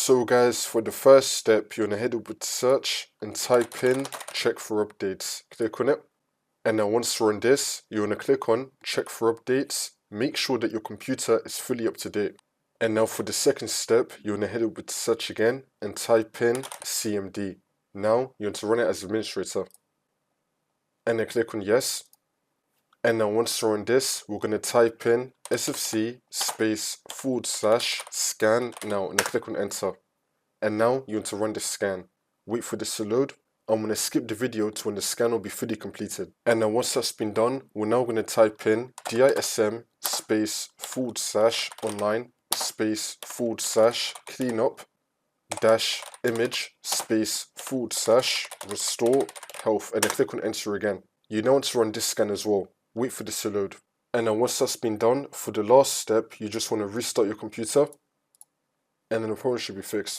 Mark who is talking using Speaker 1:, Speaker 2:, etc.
Speaker 1: So guys, for the first step, you're going to head over to search and type in check for updates. Click on it. And now once you're on this, you're going to click on check for updates. Make sure that your computer is fully up to date. And now for the second step, you're going to head over to search again and type in CMD. Now you're going to run it as administrator. And then click on yes. And now once you're on this, we're going to type in SFC /scan now and then click on enter. And now you're going to run the scan. Wait for this to load. I'm going to skip the video to when the scan will be fully completed. And now once that's been done, we're now going to type in DISM /online /cleanup -image /restore health and then click on enter again. You now want to run this scan as well. Wait for this to load. And now once that's been done, for the last step, you just want to restart your computer and then the problem should be fixed.